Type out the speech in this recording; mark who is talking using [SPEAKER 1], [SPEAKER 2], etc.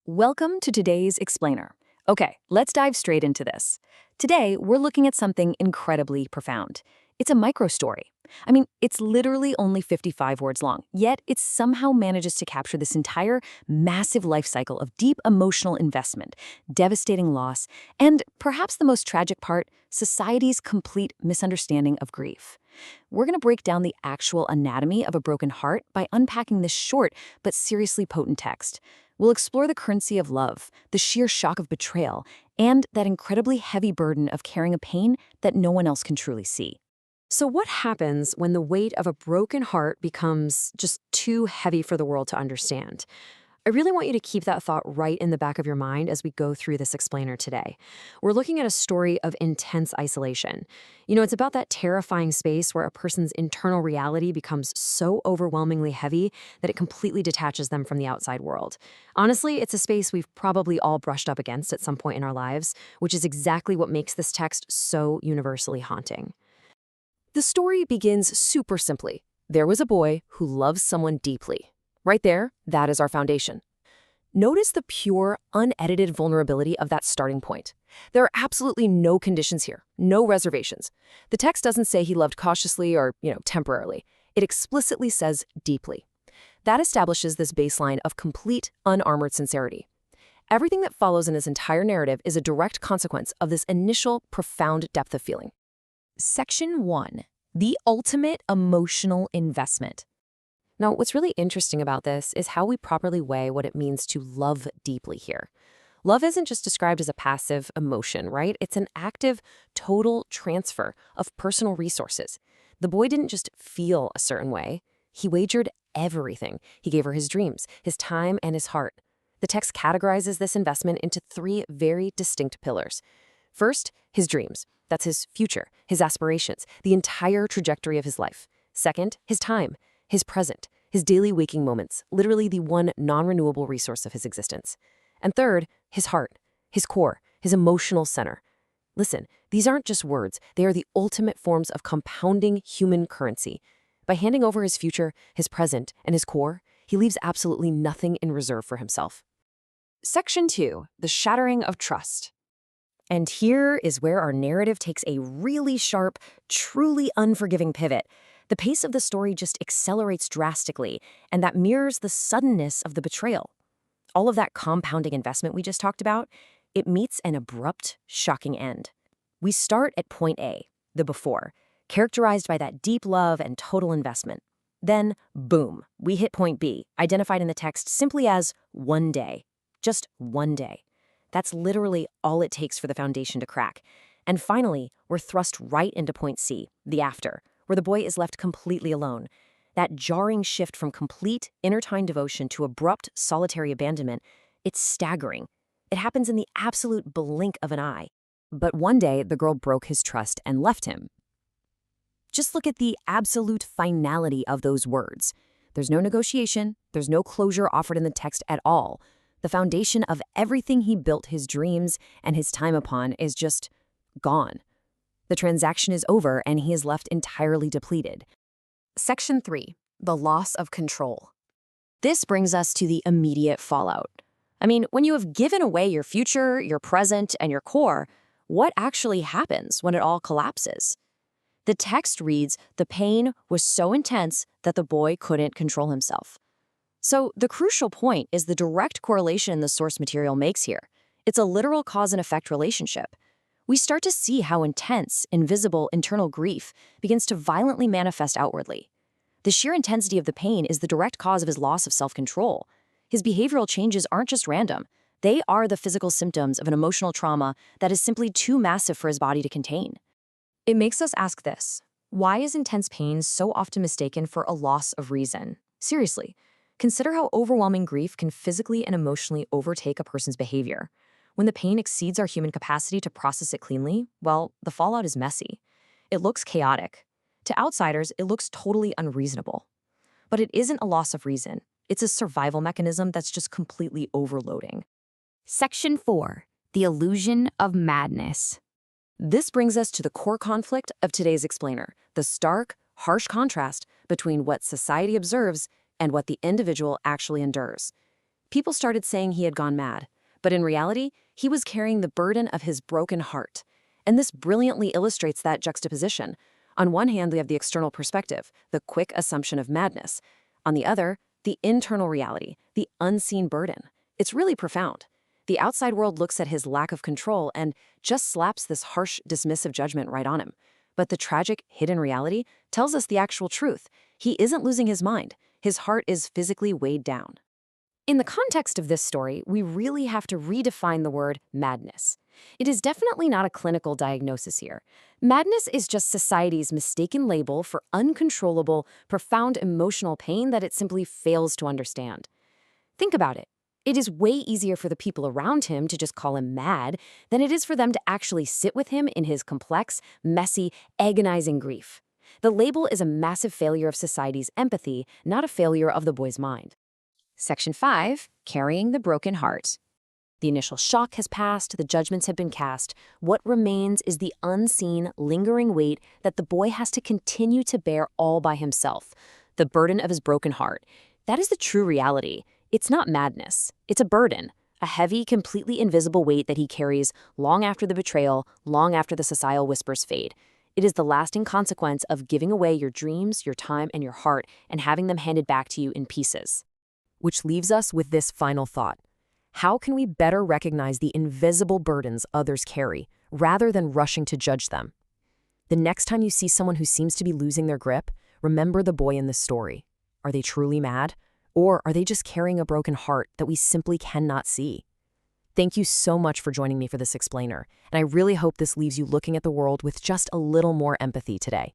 [SPEAKER 1] Welcome to today's Explainer. Okay, let's dive straight into this. Today, we're looking at something incredibly profound. It's a micro-story. It's literally only 55 words long, yet it somehow manages to capture this entire massive life cycle of deep emotional investment, devastating loss, and perhaps the most tragic part, society's complete misunderstanding of grief. We're going to break down the actual anatomy of a broken heart by unpacking this short but seriously potent text. We'll explore the currency of love, the sheer shock of betrayal, and that incredibly heavy burden of carrying a pain that no one else can truly see.
[SPEAKER 2] So what happens when the weight of a broken heart becomes just too heavy for the world to understand? I really want you to keep that thought right in the back of your mind as we go through this explainer today. We're looking at a story of intense isolation. It's about that terrifying space where a person's internal reality becomes so overwhelmingly heavy that it completely detaches them from the outside world. Honestly, it's a space we've probably all brushed up against at some point in our lives, which is exactly what makes this text so universally haunting. The story begins super simply. There was a boy who loved someone deeply. Right there, that is our foundation. Notice the pure, unedited vulnerability of that starting point. There are absolutely no conditions here, no reservations. The text doesn't say he loved cautiously or, temporarily. It explicitly says deeply. That establishes this baseline of complete, unarmored sincerity. Everything that follows in his entire narrative is a direct consequence of this initial, profound depth of feeling.
[SPEAKER 1] Section 1. The ultimate emotional investment.
[SPEAKER 2] Now, what's really interesting about this is how we properly weigh what it means to love deeply here. Love isn't just described as a passive emotion, right? It's an active, total transfer of personal resources. The boy didn't just feel a certain way. He wagered everything. He gave her his dreams, his time, and his heart. The text categorizes this investment into three very distinct pillars. First, his dreams. That's his future, his aspirations, the entire trajectory of his life. Second, his time, his present, his daily waking moments, literally the one non-renewable resource of his existence. And third, his heart, his core, his emotional center. Listen, these aren't just words. They are the ultimate forms of compounding human currency. By handing over his future, his present, and his core, he leaves absolutely nothing in reserve for himself.
[SPEAKER 1] Section 2. The shattering of trust. And here is where our narrative takes a really sharp, truly unforgiving pivot. The pace of the story just accelerates drastically, and that mirrors the suddenness of the betrayal. All of that compounding investment we just talked about, it meets an abrupt, shocking end. We start at point A, the before, characterized by that deep love and total investment. Then, boom, we hit point B, identified in the text simply as one day. Just one day. That's literally all it takes for the foundation to crack. And finally, we're thrust right into point C, the after, where the boy is left completely alone. That jarring shift from complete, intertwined devotion to abrupt, solitary abandonment, it's staggering. It happens in the absolute blink of an eye. But one day, the girl broke his trust and left him. Just look at the absolute finality of those words. There's no negotiation, there's no closure offered in the text at all. The foundation of everything he built his dreams and his time upon is just gone. The transaction is over and he is left entirely depleted. Section 3. The loss of control. This brings us to the immediate fallout. When you have given away your future, your present, and your core, what actually happens when it all collapses? The text reads, the pain was so intense that the boy couldn't control himself. So the crucial point is the direct correlation the source material makes here. It's a literal cause and effect relationship. We start to see how intense, invisible internal grief begins to violently manifest outwardly. The sheer intensity of the pain is the direct cause of his loss of self-control. His behavioral changes aren't just random. They are the physical symptoms of an emotional trauma that is simply too massive for his body to contain. It makes us ask this: why is intense pain so often mistaken for a loss of reason? Seriously. Consider how overwhelming grief can physically and emotionally overtake a person's behavior. When the pain exceeds our human capacity to process it cleanly, well, the fallout is messy. It looks chaotic. To outsiders, it looks totally unreasonable. But it isn't a loss of reason. It's a survival mechanism that's just completely overloading. Section 4. The illusion of madness. This brings us to the core conflict of today's explainer, the stark, harsh contrast between what society observes and what the individual actually endures. People started saying he had gone mad, but in reality, he was carrying the burden of his broken heart. And this brilliantly illustrates that juxtaposition. On one hand, we have the external perspective, the quick assumption of madness. On the other, the internal reality, the unseen burden. It's really profound. The outside world looks at his lack of control and just slaps this harsh, dismissive judgment right on him. But the tragic, hidden reality tells us the actual truth. He isn't losing his mind. His heart is physically weighed down. In the context of this story, we really have to redefine the word madness. It is definitely not a clinical diagnosis here. Madness is just society's mistaken label for uncontrollable, profound emotional pain that it simply fails to understand. Think about it. It is way easier for the people around him to just call him mad than it is for them to actually sit with him in his complex, messy, agonizing grief. The label is a massive failure of society's empathy, not a failure of the boy's mind. Section 5, Carrying the Broken Heart. The initial shock has passed, the judgments have been cast. What remains is the unseen, lingering weight that the boy has to continue to bear all by himself, the burden of his broken heart. That is the true reality. It's not madness. It's a burden, a heavy, completely invisible weight that he carries long after the betrayal, long after the societal whispers fade. It is the lasting consequence of giving away your dreams, your time, and your heart, and having them handed back to you in pieces. Which leaves us with this final thought. How can we better recognize the invisible burdens others carry, rather than rushing to judge them? The next time you see someone who seems to be losing their grip, remember the boy in this story. Are they truly mad? Or are they just carrying a broken heart that we simply cannot see? Thank you so much for joining me for this explainer, and I really hope this leaves you looking at the world with just a little more empathy today.